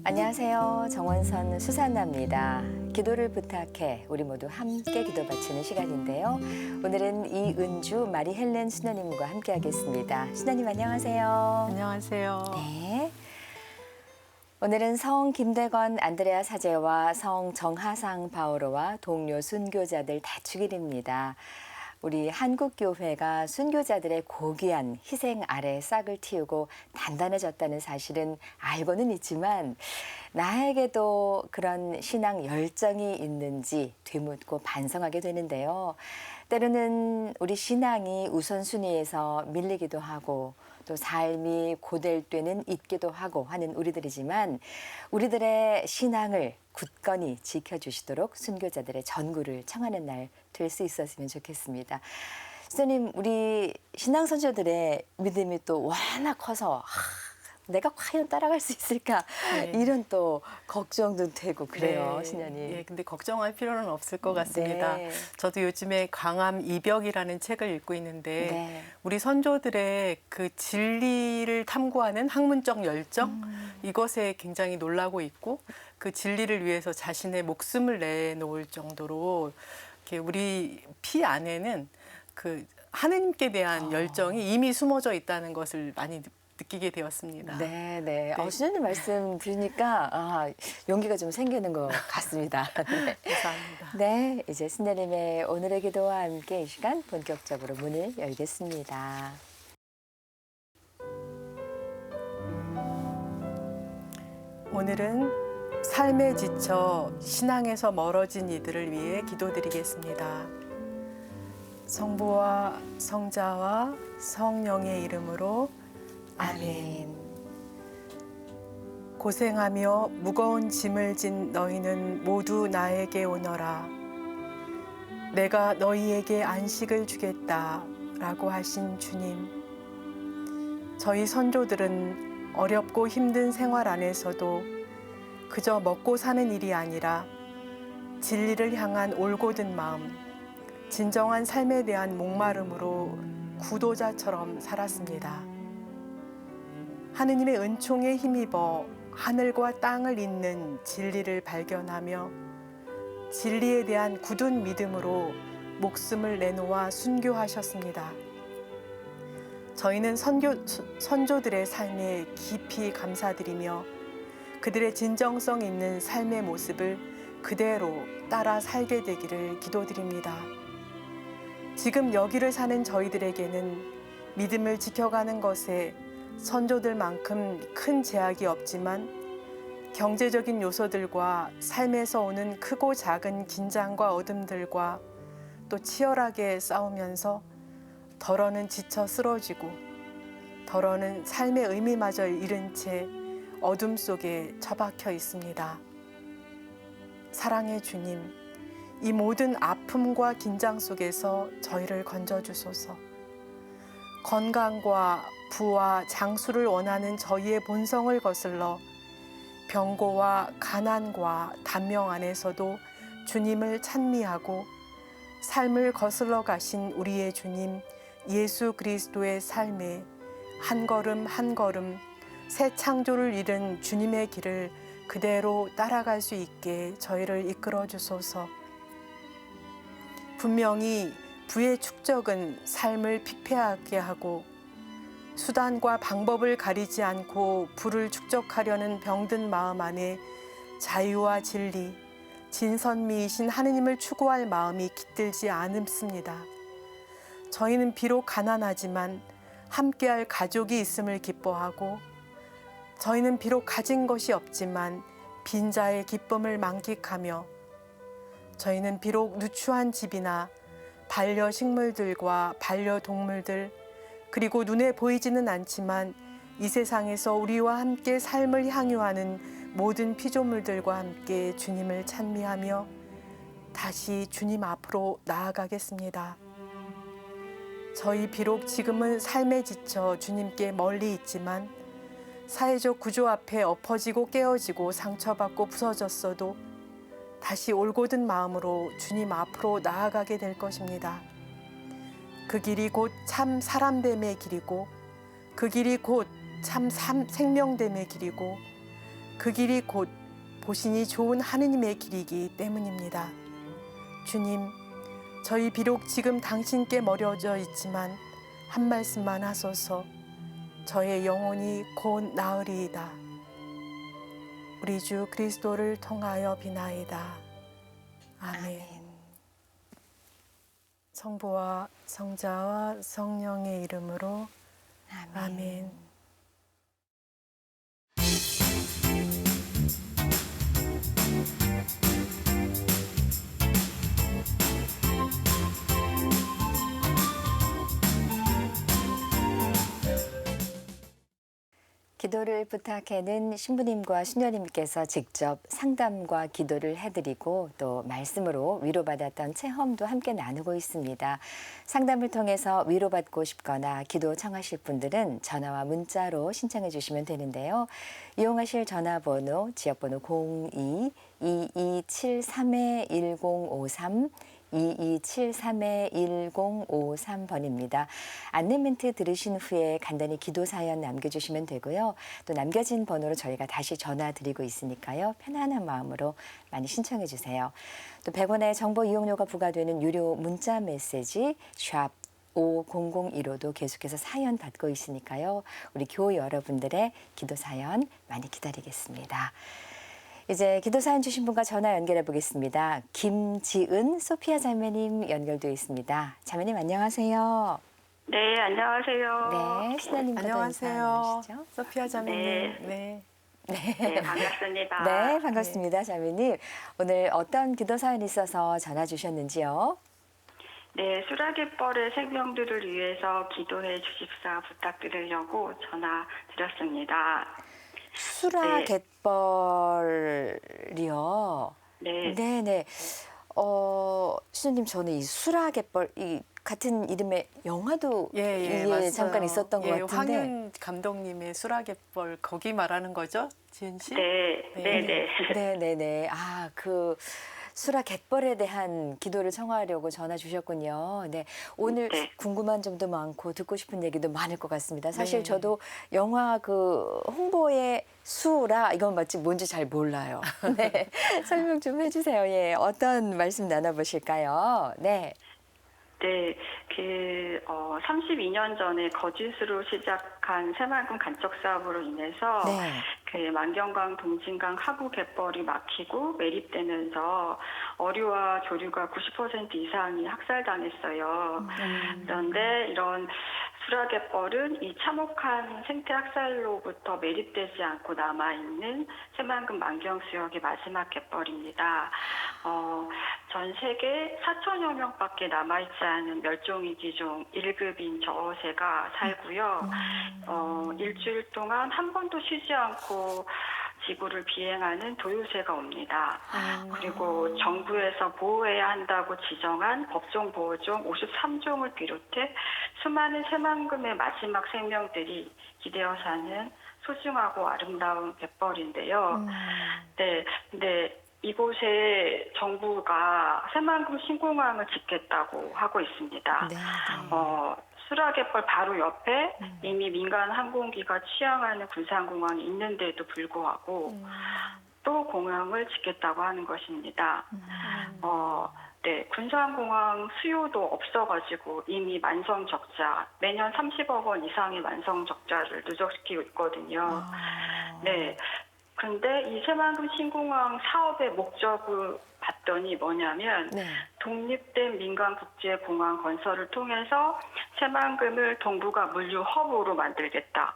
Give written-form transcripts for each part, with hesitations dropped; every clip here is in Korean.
안녕하세요. 정원선 수산나입니다. 기도를 부탁해 우리 모두 함께 기도 바치는 시간인데요. 오늘은 이은주 마리 헬렌 수녀님과 함께 하겠습니다. 수녀님 안녕하세요. 안녕하세요. 네. 오늘은 성 김대건 안드레아 사제와 성 정하상 바오로와 동료 순교자들 다축일입니다. 우리 한국교회가 순교자들의 고귀한 희생 아래 싹을 틔우고 단단해졌다는 사실은 알고는 있지만 나에게도 그런 신앙 열정이 있는지 되묻고 반성하게 되는데요. 때로는 우리 신앙이 우선순위에서 밀리기도 하고 또 삶이 고될 때는 잊기도 하고 하는 우리들이지만 우리들의 신앙을 굳건히 지켜주시도록 순교자들의 전구를 청하는 날 될 수 있었으면 좋겠습니다. 선생님, 우리 신앙 선조들의 믿음이 또 워낙 커서 내가 과연 따라갈 수 있을까 네. 이런 또 걱정도 되고 그래요, 네. 신녀님. 예, 근데 걱정할 필요는 없을 것 같습니다. 네. 저도 요즘에 강함 이벽이라는 책을 읽고 있는데 네. 우리 선조들의 그 진리를 탐구하는 학문적 열정 이것에 굉장히 놀라고 있고 그 진리를 위해서 자신의 목숨을 내놓을 정도로 이렇게 우리 피 안에는 그 하느님께 대한 열정이 이미 숨어져 있다는 것을 많이 느끼게 되었습니다. 네. 네. 신녀님 말씀 들으니까 용기가 좀 생기는 것 같습니다. 네. 감사합니다. 네, 이제 신녀님의 오늘의 기도와 함께 이 시간 본격적으로 문을 열겠습니다. 오늘은 삶에 지쳐 신앙에서 멀어진 이들을 위해 기도드리겠습니다. 성부와 성자와 성령의 이름으로 아멘. 고생하며 무거운 짐을 진 너희는 모두 나에게 오너라. 내가 너희에게 안식을 주겠다 라고 하신 주님. 저희 선조들은 어렵고 힘든 생활 안에서도 그저 먹고 사는 일이 아니라 진리를 향한 올곧은 마음, 진정한 삶에 대한 목마름으로 구도자처럼 살았습니다. 하느님의 은총에 힘입어 하늘과 땅을 잇는 진리를 발견하며 진리에 대한 굳은 믿음으로 목숨을 내놓아 순교하셨습니다. 저희는 선조들의 삶에 깊이 감사드리며 그들의 진정성 있는 삶의 모습을 그대로 따라 살게 되기를 기도드립니다. 지금 여기를 사는 저희들에게는 믿음을 지켜가는 것에 선조들만큼 큰 제약이 없지만 경제적인 요소들과 삶에서 오는 크고 작은 긴장과 어둠들과 또 치열하게 싸우면서 덜어는 지쳐 쓰러지고 덜어는 삶의 의미마저 잃은 채 어둠 속에 처박혀 있습니다. 사랑의 주님, 이 모든 아픔과 긴장 속에서 저희를 건져주소서. 건강과 부와 장수를 원하는 저희의 본성을 거슬러 병고와 가난과 단명 안에서도 주님을 찬미하고 삶을 거슬러 가신 우리의 주님 예수 그리스도의 삶에 한 걸음 한 걸음 새 창조를 이룬 주님의 길을 그대로 따라갈 수 있게 저희를 이끌어 주소서. 분명히 부의 축적은 삶을 피폐하게 하고 수단과 방법을 가리지 않고 부를 축적하려는 병든 마음 안에 자유와 진리, 진선미이신 하느님을 추구할 마음이 깃들지 않습니다. 저희는 비록 가난하지만 함께할 가족이 있음을 기뻐하고 저희는 비록 가진 것이 없지만 빈자의 기쁨을 만끽하며 저희는 비록 누추한 집이나 반려식물들과 반려동물들 그리고 눈에 보이지는 않지만 이 세상에서 우리와 함께 삶을 향유하는 모든 피조물들과 함께 주님을 찬미하며 다시 주님 앞으로 나아가겠습니다. 저희 비록 지금은 삶에 지쳐 주님께 멀리 있지만 사회적 구조 앞에 엎어지고 깨어지고 상처받고 부서졌어도 다시 올곧은 마음으로 주님 앞으로 나아가게 될 것입니다. 그 길이 곧 참 사람됨의 길이고 그 길이 곧 참 생명됨의 길이고 그 길이 곧 보시니 좋은 하느님의 길이기 때문입니다. 주님, 저희 비록 지금 당신께 멀어져 있지만 한 말씀만 하소서. 저의 영혼이 곧 나으리이다. 우리 주 그리스도를 통하여 비나이다. 아멘. 성부와 성자와 성령의 이름으로 아멘. 기도를 부탁해는 신부님과 수녀님께서 직접 상담과 기도를 해드리고 또 말씀으로 위로받았던 체험도 함께 나누고 있습니다. 상담을 통해서 위로받고 싶거나 기도 청하실 분들은 전화와 문자로 신청해 주시면 되는데요. 이용하실 전화번호 지역번호 02-2273-1053 2273-1053번입니다. 안내 멘트 들으신 후에 간단히 기도 사연 남겨주시면 되고요. 또 남겨진 번호로 저희가 다시 전화 드리고 있으니까요. 편안한 마음으로 많이 신청해 주세요. 또 100원의 정보 이용료가 부과되는 유료 문자 메시지 샵 5001호도 계속해서 사연 받고 있으니까요. 우리 교우 여러분들의 기도 사연 많이 기다리겠습니다. 이제 기도 사연 주신 분과 전화 연결해 보겠습니다. 김지은 소피아 자매님 연결되어 있습니다. 자매님 안녕하세요. 네, 안녕하세요. 네, 신하님부터 인사 안녕하세요. 나누시죠. 소피아 자매님. 네. 네, 반갑습니다. 네, 반갑습니다, 자매님. 오늘 어떤 기도 사연이 있어서 전화 주셨는지요? 네, 수라갯벌의 생명들을 위해서 기도해 주십사 부탁드리려고 전화 드렸습니다. 수라 갯벌이요. 네. 네네. 신우님, 저는 이 수라 갯벌, 이 같은 이름의 영화도 맞아요. 잠깐 있었던 것 같은데. 황윤 감독님의 수라갯벌 거기 말하는 거죠, 지은 씨? 네, 네. 네네네. 아, 그 수라 갯벌에 대한 기도를 청하려고 전화 주셨군요. 네, 오늘 네. 궁금한 점도 많고 듣고 싶은 얘기도 많을 것 같습니다. 사실 네. 저도 영화 그 홍보의 수라 이건 맞지 뭔지 잘 몰라요. 네, 설명 좀 해주세요. 예, 어떤 말씀 나눠보실까요? 네. 네, 32년 전에 거짓으로 시작한 새만금 간척 사업으로 인해서 네. 그 만경강, 동진강 하구 갯벌이 막히고 매립되면서 어류와 조류가 90% 이상이 학살당했어요. 그런데 이런 수라갯벌은 이 참혹한 생태 학살로부터 매립되지 않고 남아있는 새만금 만경수역의 마지막 갯벌입니다. 전 세계 4천여 명밖에 남아있지 않은 멸종위기종 1급인 저어새가 살고요. 일주일 동안 한 번도 쉬지 않고 지구를 비행하는 도요새가 옵니다. 그리고 정부에서 보호해야 한다고 지정한 법정보호종 53종을 비롯해 수많은 새만금의 마지막 생명들이 기대어 사는 소중하고 아름다운 갯벌인데요. 네, 근데 이곳에 정부가 새만금 신공항을 짓겠다고 하고 있습니다. 네. 수라갯벌 바로 옆에 이미 민간 항공기가 취항하는 군산공항이 있는데도 불구하고 또 공항을 짓겠다고 하는 것입니다. 네, 군산공항 수요도 없어가지고 이미 만성 적자, 매년 30억 원 이상의 만성 적자를 누적시키고 있거든요. 네. 근데 이 새만금 신공항 사업의 목적을 봤더니 뭐냐면 네. 독립된 민간 국제공항 건설을 통해서 새만금을 동북아 물류 허브로 만들겠다.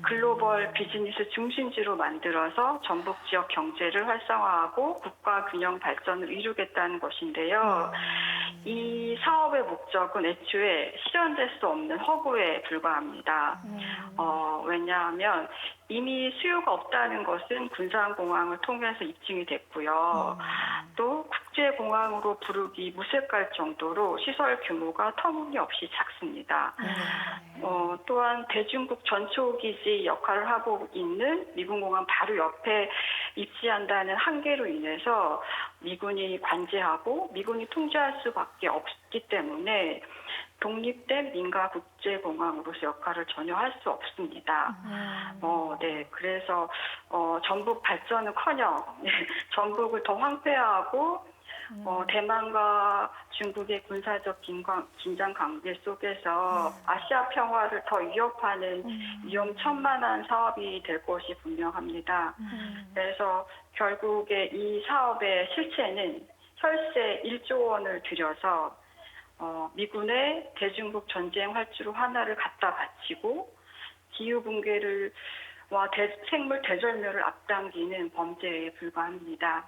글로벌 비즈니스 중심지로 만들어서 전북 지역 경제를 활성화하고 국가 균형 발전을 이루겠다는 것인데요. 이 사업의 목적은 애초에 실현될 수 없는 허구에 불과합니다. 왜냐하면 이미 수요가 없다는 것은 군산공항을 통해서 입증이 됐고요. 또 국제공항으로 부르기 무색할 정도로 시설 규모가 터무니없이 작습니다. 또한 대중국 전초기지 역할을 하고 있는 미군공항 바로 옆에 입지한다는 한계로 인해서 미군이 관제하고 미군이 통제할 수밖에 없기 때문에 독립된 민가 국제공항으로서 역할을 전혀 할 수 없습니다. 네, 그래서 전북 발전은커녕 전북을 더 황폐화하고 대만과 중국의 군사적 긴장 관계 속에서 아시아 평화를 더 위협하는 위험천만한 사업이 될 것이 분명합니다. 그래서 결국에 이 사업의 실체는 혈세 1조 원을 들여서 미군의 대중국 전쟁 활주로 하나를 갖다 바치고 기후 붕괴를 생물 대절멸을 앞당기는 범죄에 불과합니다.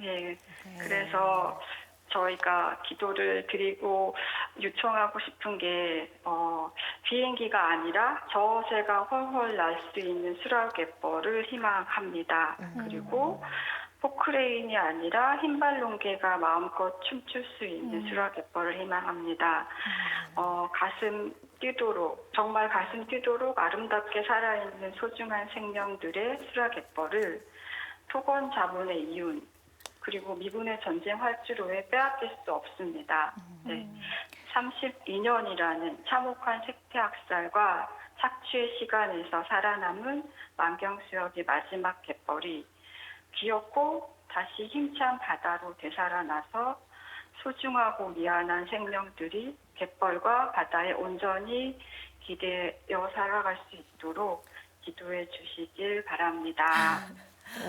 예, 그래서 저희가 기도를 드리고 요청하고 싶은 게 비행기가 아니라 저어세가 훨훨 날 수 있는 수락갯벌을 희망합니다. 그리고 포크레인이 아니라 흰발롱개가 마음껏 춤출 수 있는 수락갯벌을 희망합니다. 가슴 뛰도록 정말 가슴 뛰도록 아름답게 살아있는 소중한 생명들의 수락갯벌을 토건 자본의 이윤 그리고 미군의 전쟁 활주로에 빼앗길 수 없습니다. 네. 32년이라는 참혹한 색태 학살과 착취의 시간에서 살아남은 만경수역의 마지막 갯벌이 귀엽고 다시 힘찬 바다로 되살아나서 소중하고 미안한 생명들이 갯벌과 바다에 온전히 기대어 살아갈 수 있도록 기도해 주시길 바랍니다.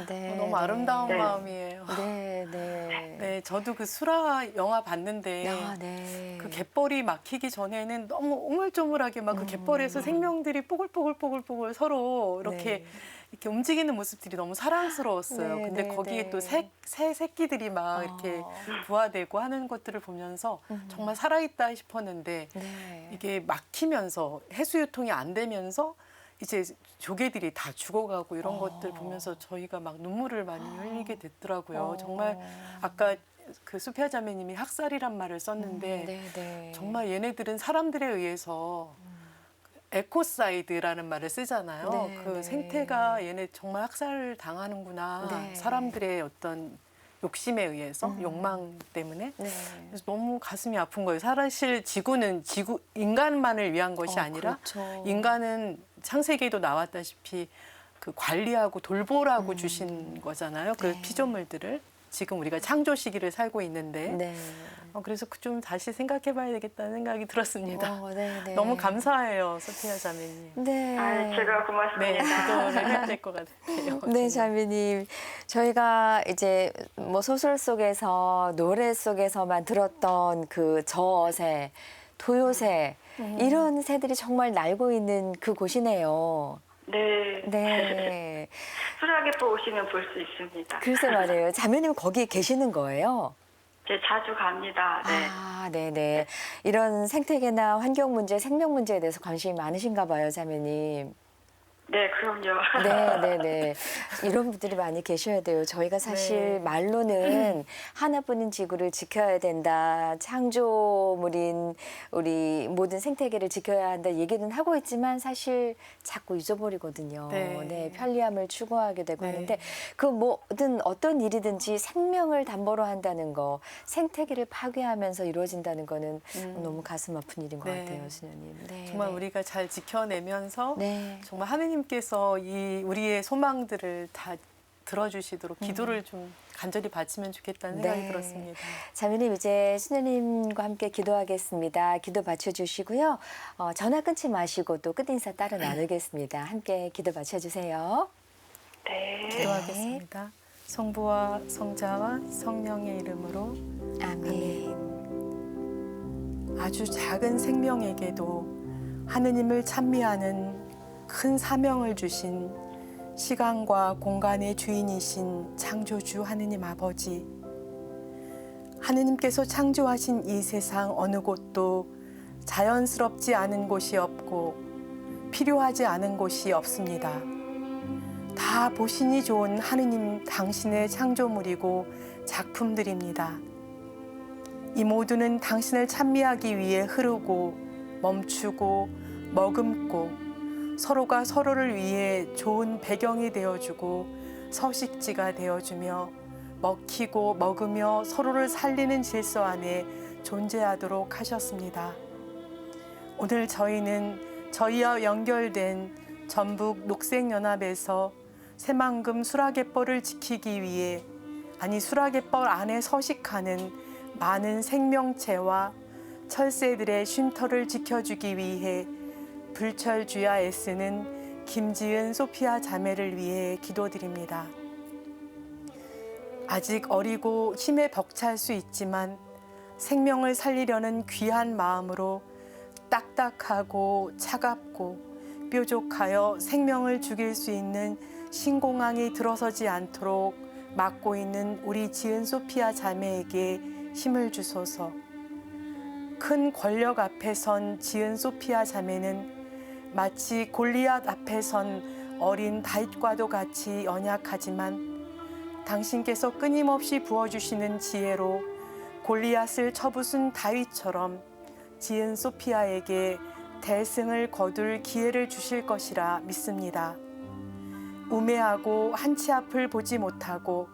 네, 너무 아름다운 네. 마음이에요. 네, 네. 네, 저도 그 수라 영화 봤는데 아, 네. 그 갯벌이 막히기 전에는 너무 오물조물하게 막 그 갯벌에서 생명들이 뽀글뽀글뽀글뽀글 서로 이렇게 네. 이렇게 움직이는 모습들이 너무 사랑스러웠어요. 네, 근데 네, 거기에 네. 또 새 새끼들이 막 이렇게 부화되고 하는 것들을 보면서 정말 살아있다 싶었는데 네. 이게 막히면서 해수 유통이 안 되면서 이제 조개들이 다 죽어가고 이런 것들 보면서 저희가 막 눈물을 많이 흘리게 됐더라고요. 정말 아까 그 수피아 자매님이 학살이란 말을 썼는데 네, 네. 정말 얘네들은 사람들에 의해서 에코사이드라는 말을 쓰잖아요. 네, 그 네. 생태가 얘네 정말 학살 당하는구나. 네. 사람들의 어떤 욕심에 의해서 욕망 때문에 네. 그래서 너무 가슴이 아픈 거예요. 사실 지구는 인간만을 위한 것이 아니라 그렇죠. 인간은 창세기에도 나왔다시피 그 관리하고 돌보라고 주신 거잖아요. 그 네. 피조물들을 지금 우리가 창조 시기를 살고 있는데 네. 그래서 좀 다시 생각해봐야 되겠다는 생각이 들었습니다. 네, 네. 너무 감사해요, 소피아 자매님. 네. 제가 네, 고맙습니다. 기도를 해야 될 것 같아요. 네, 자매님. 저희가 이제 뭐 소설 속에서 노래 속에서만 들었던 그 저새, 도요새 이런 새들이 정말 날고 있는 그 곳이네요. 네. 네. 수락에서 오시면 볼 수 있습니다. 글쎄 말이에요. 자매님 거기 계시는 거예요? 자주 갑니다. 네. 아, 네네. 이런 생태계나 환경 문제, 생명 문제에 대해서 관심이 많으신가 봐요, 자매님. 네, 그럼요. 네, 네, 네. 이런 분들이 많이 계셔야 돼요. 저희가 사실 네. 말로는 하나뿐인 지구를 지켜야 된다. 창조물인 우리 모든 생태계를 지켜야 한다. 얘기는 하고 있지만 사실 자꾸 잊어버리거든요. 네. 네, 편리함을 추구하게 되고 네. 하는데 그 뭐든 어떤 일이든지 생명을 담보로 한다는 거, 생태계를 파괴하면서 이루어진다는 거는 너무 가슴 아픈 일인 것 네. 같아요, 수녀님. 네, 정말 네. 우리가 잘 지켜내면서 네. 정말 하느님께서 이 우리의 소망들을 다 들어주시도록 기도를 좀 간절히 바치면 좋겠다는 생각이 네. 들었습니다. 자매님 이제 수녀님과 함께 기도하겠습니다. 기도 바쳐주시고요. 전화 끊지 마시고 또 끝인사 따로 나누겠습니다. 함께 기도 바쳐주세요. 네. 기도하겠습니다. 성부와 성자와 성령의 이름으로 아멘. 아주 작은 생명에게도 하느님을 찬미하는 큰 사명을 주신 시간과 공간의 주인이신 창조주 하느님 아버지, 하느님께서 창조하신 이 세상 어느 곳도 자연스럽지 않은 곳이 없고 필요하지 않은 곳이 없습니다. 다 보시니 좋은 하느님 당신의 창조물이고 작품들입니다. 이 모두는 당신을 찬미하기 위해 흐르고 멈추고 머금고 서로가 서로를 위해 좋은 배경이 되어주고 서식지가 되어주며 먹히고 먹으며 서로를 살리는 질서 안에 존재하도록 하셨습니다. 오늘 저희는 저희와 연결된 전북 녹색연합에서 새만금 수라갯벌을 지키기 위해 수라갯벌 안에 서식하는 많은 생명체와 철새들의 쉼터를 지켜주기 위해 불철주야 애쓰는 김지은 소피아 자매를 위해 기도드립니다. 아직 어리고 힘에 벅찰 수 있지만 생명을 살리려는 귀한 마음으로 딱딱하고 차갑고 뾰족하여 생명을 죽일 수 있는 신공항이 들어서지 않도록 막고 있는 우리 지은 소피아 자매에게 힘을 주소서. 큰 권력 앞에 선 지은 소피아 자매는 마치 골리앗 앞에 선 어린 다윗과도 같이 연약하지만 당신께서 끊임없이 부어주시는 지혜로 골리앗을 쳐부순 다윗처럼 지은 소피아에게 대승을 거둘 기회를 주실 것이라 믿습니다. 우매하고 한치 앞을 보지 못하고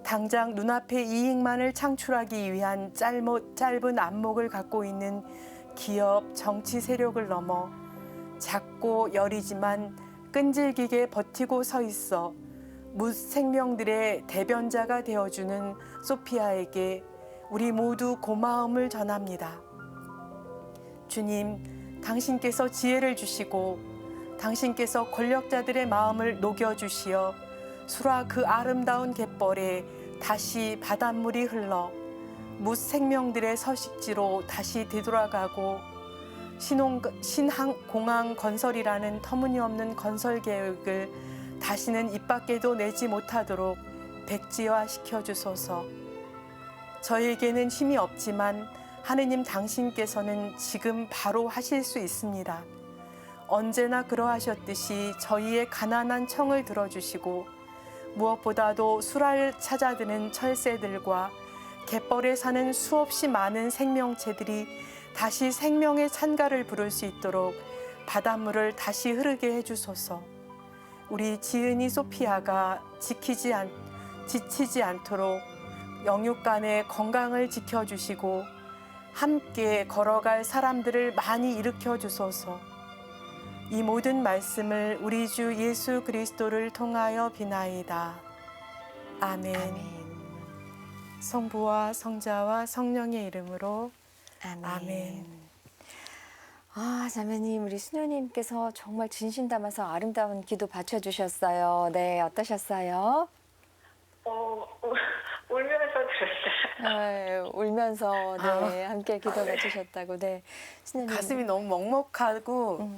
당장 눈앞의 이익만을 창출하기 위한 짧은 안목을 갖고 있는 기업, 정치 세력을 넘어 작고 여리지만 끈질기게 버티고 서 있어 묻 생명들의 대변자가 되어주는 소피아에게 우리 모두 고마움을 전합니다. 주님, 당신께서 지혜를 주시고 당신께서 권력자들의 마음을 녹여주시어 수라 그 아름다운 갯벌에 다시 바닷물이 흘러 묻 생명들의 서식지로 다시 되돌아가고 신공항 건설이라는 터무니없는 건설 계획을 다시는 입 밖에도 내지 못하도록 백지화시켜 주소서. 저희에게는 힘이 없지만 하느님 당신께서는 지금 바로 하실 수 있습니다. 언제나 그러하셨듯이 저희의 가난한 청을 들어주시고 무엇보다도 수라를 찾아드는 철새들과 갯벌에 사는 수없이 많은 생명체들이 다시 생명의 찬가를 부를 수 있도록 바닷물을 다시 흐르게 해주소서. 우리 지은이 소피아가 지치지 않도록 영육간의 건강을 지켜주시고 함께 걸어갈 사람들을 많이 일으켜 주소서. 이 모든 말씀을 우리 주 예수 그리스도를 통하여 비나이다. 아멘. 성부와 성자와 성령의 이름으로 아멘. 아, 자매님, 우리 수녀님께서 정말 진심 담아서 아름다운 기도 바쳐주셨어요. 네, 어떠셨어요? 울면서 들었어요. 네, 울면서 네, 함께 기도 바치셨다고. 네, 수녀님. 가슴이 너무 먹먹하고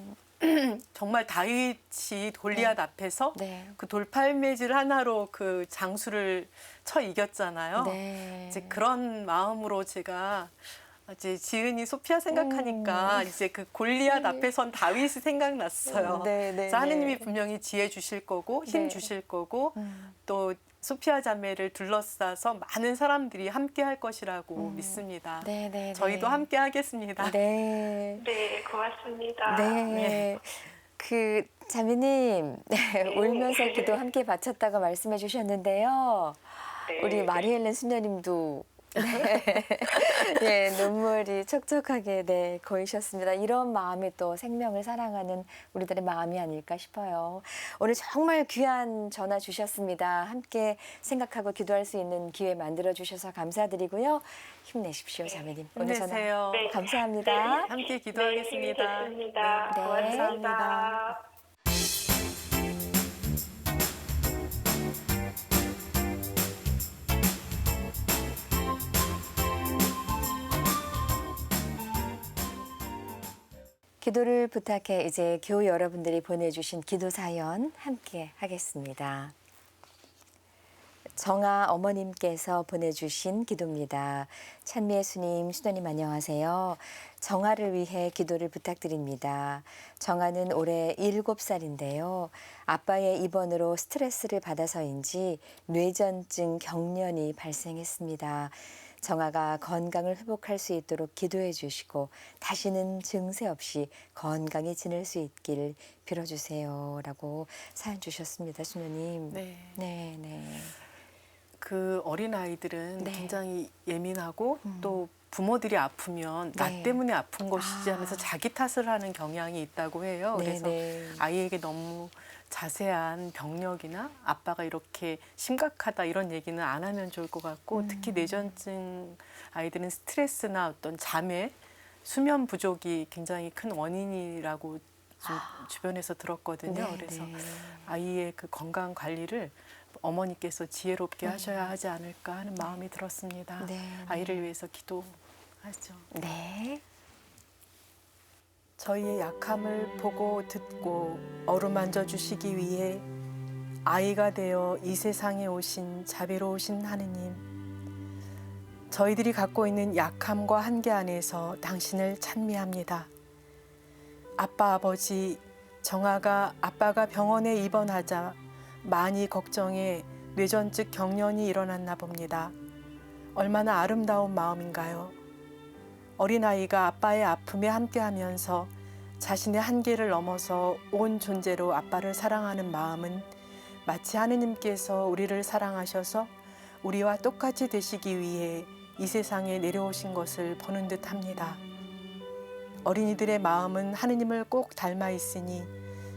정말 다윗이 골리앗 앞에서 네. 그 돌팔매질 하나로 그 장수를 쳐 이겼잖아요. 네. 이제 그런 마음으로 제가 이제 지은이 소피아 생각하니까 이제 그 골리앗 앞에 선 다윗이 생각났어요. 네, 네, 그래서 하느님이 네. 분명히 지혜 주실 거고 힘 네. 주실 거고 또 소피아 자매를 둘러싸서 많은 사람들이 함께 할 것이라고 믿습니다. 네, 네, 저희도 네. 함께 하겠습니다. 네. 네, 고맙습니다. 네. 그 자매님, 네. 울면서 기도 함께 바쳤다고 말씀해 주셨는데요. 네. 우리 마리엘렌 수녀님도 네. 예, 눈물이 촉촉하게 네, 고이셨습니다. 이런 마음이 또 생명을 사랑하는 우리들의 마음이 아닐까 싶어요. 오늘 정말 귀한 전화 주셨습니다. 함께 생각하고 기도할 수 있는 기회 만들어 주셔서 감사드리고요. 힘내십시오, 자매님. 오늘 전화 힘내세요. 네. 감사합니다. 함께 네, 기도하겠습니다. 힘이 됐습니다. 네. 고맙습니다. 기도를 부탁해 이제 교우 여러분들이 보내주신 기도 사연 함께 하겠습니다. 정아 어머님께서 보내주신 기도입니다. 찬미 예수님, 수도님 안녕하세요. 정아를 위해 기도를 부탁드립니다. 정아는 올해 7살인데요. 아빠의 입원으로 스트레스를 받아서인지 뇌전증 경련이 발생했습니다. 정아가 건강을 회복할 수 있도록 기도해 주시고 다시는 증세 없이 건강히 지낼 수 있기를 빌어주세요. 라고 사연 주셨습니다. 수녀님. 네. 네, 네. 그 어린아이들은 네. 굉장히 예민하고 또 부모들이 아프면 나 네. 때문에 아픈 것이지 아. 하면서 자기 탓을 하는 경향이 있다고 해요. 그래서 네네. 아이에게 너무 자세한 병력이나 아빠가 이렇게 심각하다 이런 얘기는 안 하면 좋을 것 같고 특히 뇌전증 아이들은 스트레스나 어떤 잠에 수면 부족이 굉장히 큰 원인이라고 좀 주변에서 들었거든요. 네, 그래서 네. 아이의 그 건강 관리를 어머니께서 지혜롭게 하셔야 하지 않을까 하는 마음이 들었습니다. 네, 아이를 위해서 기도하죠. 네. 저희의 약함을 보고 듣고 어루만져 주시기 위해 아이가 되어 이 세상에 오신 자비로우신 하느님, 저희들이 갖고 있는 약함과 한계 안에서 당신을 찬미합니다. 아빠, 아버지, 정아가 아빠가 병원에 입원하자 많이 걱정해 뇌전증 경련이 일어났나 봅니다. 얼마나 아름다운 마음인가요? 어린아이가 아빠의 아픔에 함께하면서 자신의 한계를 넘어서 온 존재로 아빠를 사랑하는 마음은 마치 하느님께서 우리를 사랑하셔서 우리와 똑같이 되시기 위해 이 세상에 내려오신 것을 보는 듯합니다. 어린이들의 마음은 하느님을 꼭 닮아 있으니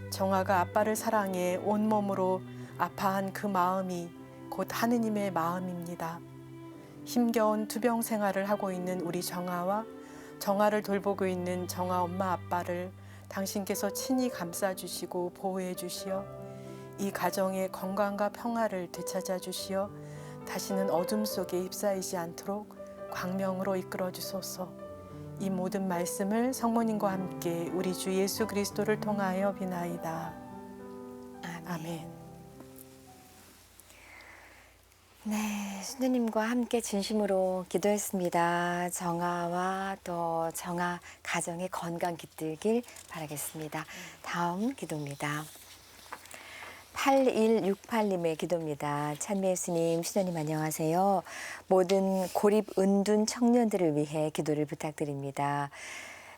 정아가 아빠를 사랑해 온몸으로 아파한 그 마음이 곧 하느님의 마음입니다. 힘겨운 투병 생활을 하고 있는 우리 정아와 정아를 돌보고 있는 정아 엄마 아빠를 당신께서 친히 감싸주시고 보호해 주시어 이 가정의 건강과 평화를 되찾아 주시어 다시는 어둠 속에 휩싸이지 않도록 광명으로 이끌어 주소서. 이 모든 말씀을 성모님과 함께 우리 주 예수 그리스도를 통하여 비나이다. 아멘. 네, 수녀님과 함께 진심으로 기도했습니다. 정아와 또 정아 가정의 건강 깃들길 바라겠습니다. 다음 기도입니다. 8168님의 기도입니다. 찬미 예수님, 수녀님 안녕하세요. 모든 고립 은둔 청년들을 위해 기도를 부탁드립니다.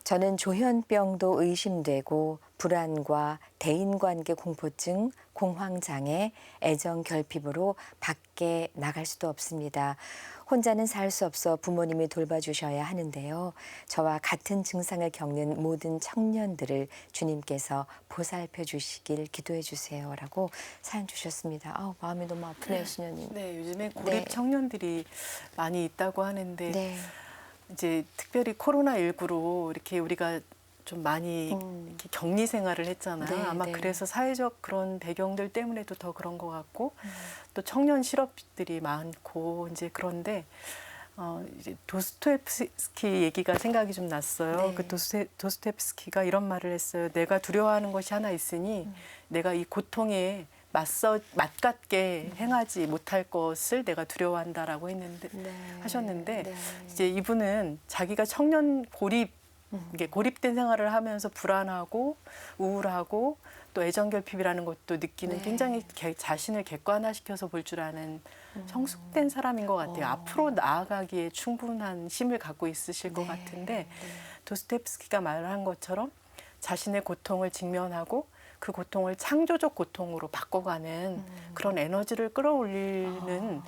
저는 조현병도 의심되고 불안과 대인관계 공포증, 공황장애, 애정 결핍으로 밖에 나갈 수도 없습니다. 혼자는 살 수 없어 부모님이 돌봐주셔야 하는데요. 저와 같은 증상을 겪는 모든 청년들을 주님께서 보살펴 주시길 기도해 주세요라고 사연 주셨습니다. 마음이 너무 아프네요, 수녀님. 네, 요즘에 고립 네. 청년들이 많이 있다고 하는데 네. 이제 특별히 코로나19로 이렇게 우리가 좀 많이 이렇게 격리 생활을 했잖아요. 네, 아마 네. 그래서 사회적 그런 배경들 때문에도 더 그런 것 같고 또 청년 실업들이 많고 이제 그런데 이제 도스토옙스키 얘기가 생각이 좀 났어요. 네. 그 도스토옙스키가 이런 말을 했어요. 내가 두려워하는 것이 하나 있으니 내가 이 고통에 맞같게 행하지 못할 것을 내가 두려워한다라고 했는데 네. 하셨는데 네. 이제 이분은 자기가 청년 이게 고립된 생활을 하면서 불안하고 우울하고 또 애정결핍이라는 것도 느끼는 네. 굉장히 자신을 객관화시켜서 볼 줄 아는 성숙된 사람인 것 같아요. 앞으로 나아가기에 충분한 힘을 갖고 있으실 것 네. 같은데 도스토옙스키가 말한 것처럼 자신의 고통을 직면하고 그 고통을 창조적 고통으로 바꿔가는 그런 에너지를 끌어올리는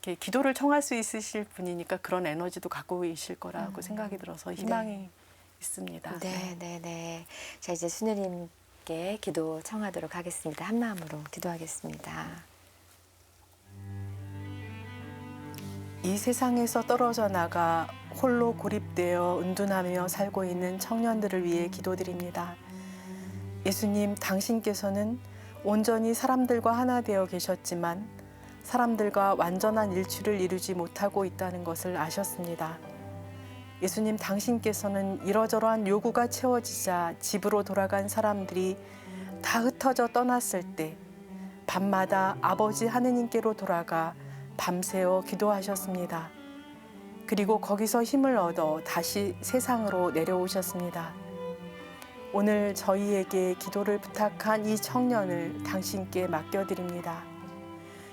이렇게 기도를 청할 수 있으실 분이니까 그런 에너지도 갖고 계실 거라고 생각이 들어서 희망이 있습니다. 네, 네, 네. 자, 이제 수녀님께 기도 청하도록 하겠습니다. 한 마음으로 기도하겠습니다. 이 세상에서 떨어져 나가 홀로 고립되어 은둔하며 살고 있는 청년들을 위해 기도드립니다. 예수님, 당신께서는 온전히 사람들과 하나 되어 계셨지만 사람들과 완전한 일치를 이루지 못하고 있다는 것을 아셨습니다. 예수님, 당신께서는 이러저러한 요구가 채워지자 집으로 돌아간 사람들이 다 흩어져 떠났을 때 밤마다 아버지 하느님께로 돌아가 밤새워 기도하셨습니다. 그리고 거기서 힘을 얻어 다시 세상으로 내려오셨습니다. 오늘 저희에게 기도를 부탁한 이 청년을 당신께 맡겨드립니다.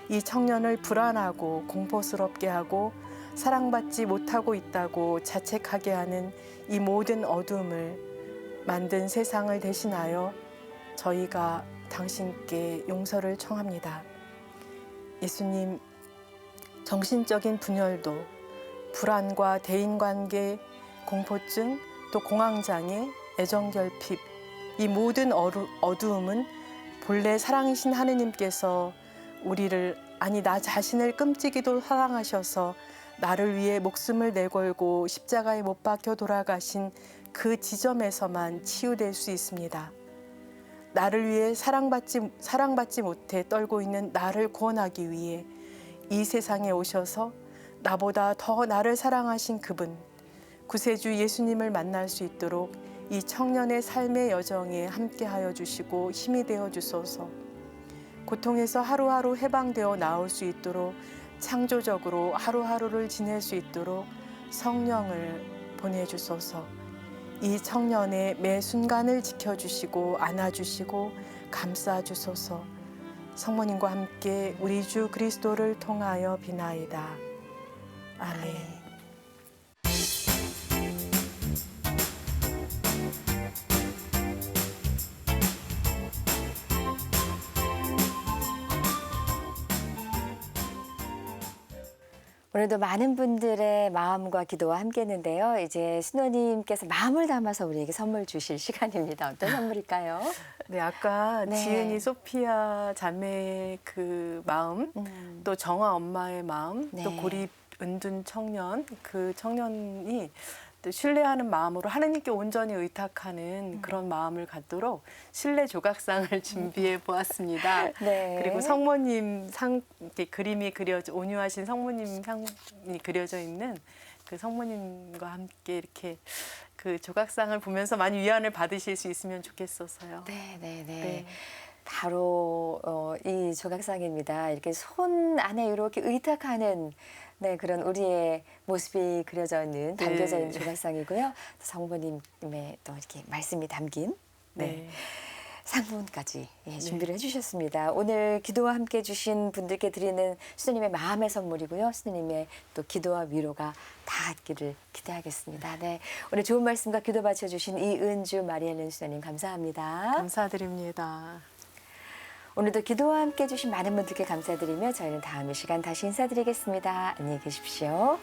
이 청년을 불안하고 공포스럽게 하고 사랑받지 못하고 있다고 자책하게 하는 이 모든 어둠을 만든 세상을 대신하여 저희가 당신께 용서를 청합니다. 예수님, 정신적인 분열도 불안과 대인관계, 공포증, 또 공황장애, 애정결핍, 이 모든 어두움은 본래 사랑이신 하느님께서 우리를, 아니 나 자신을 끔찍이도 사랑하셔서 나를 위해 목숨을 내걸고 십자가에 못 박혀 돌아가신 그 지점에서만 치유될 수 있습니다. 나를 위해 사랑받지 못해 떨고 있는 나를 구원하기 위해 이 세상에 오셔서 나보다 더 나를 사랑하신 그분, 구세주 예수님을 만날 수 있도록 이 청년의 삶의 여정에 함께하여 주시고 힘이 되어 주소서. 고통에서 하루하루 해방되어 나올 수 있도록 창조적으로 하루하루를 지낼 수 있도록 성령을 보내주소서. 이 청년의 매 순간을 지켜주시고 안아주시고 감싸주소서. 성모님과 함께 우리 주 그리스도를 통하여 비나이다. 아멘. 오늘도 많은 분들의 마음과 기도와 함께했는데요. 이제 신우님께서 마음을 담아서 우리에게 선물 주실 시간입니다. 어떤 선물일까요? 네, 아까 네. 지은이 소피아 자매의 그 마음, 또 정아 엄마의 마음, 네. 또 고립 은둔 청년, 그 청년이 또 신뢰하는 마음으로 하나님께 온전히 의탁하는 그런 마음을 갖도록 신뢰 조각상을 준비해 보았습니다. 네. 그리고 성모님 이렇게 그림이 그려져, 온유하신 성모님 상이 그려져 있는 그 성모님과 함께 이렇게 그 조각상을 보면서 많이 위안을 받으실 수 있으면 좋겠어서요. 네. 네. 바로 이 조각상입니다. 이렇게 손 안에 이렇게 의탁하는 그런 우리의 모습이 그려져 있는, 담겨져 있는 네. 조각상이고요. 성모님의 또 이렇게 말씀이 담긴 네. 상품까지 준비를 해주셨습니다. 오늘 기도와 함께 해주신 분들께 드리는 수녀님의 마음의 선물이고요. 수녀님의 또 기도와 위로가 닿기를 기대하겠습니다. 네, 오늘 좋은 말씀과 기도 바쳐주신 이은주 마리엘렌 수녀님 감사합니다. 감사드립니다. 오늘도 기도와 함께 해주신 많은 분들께 감사드리며 저희는 다음 이 시간 다시 인사드리겠습니다. 안녕히 계십시오.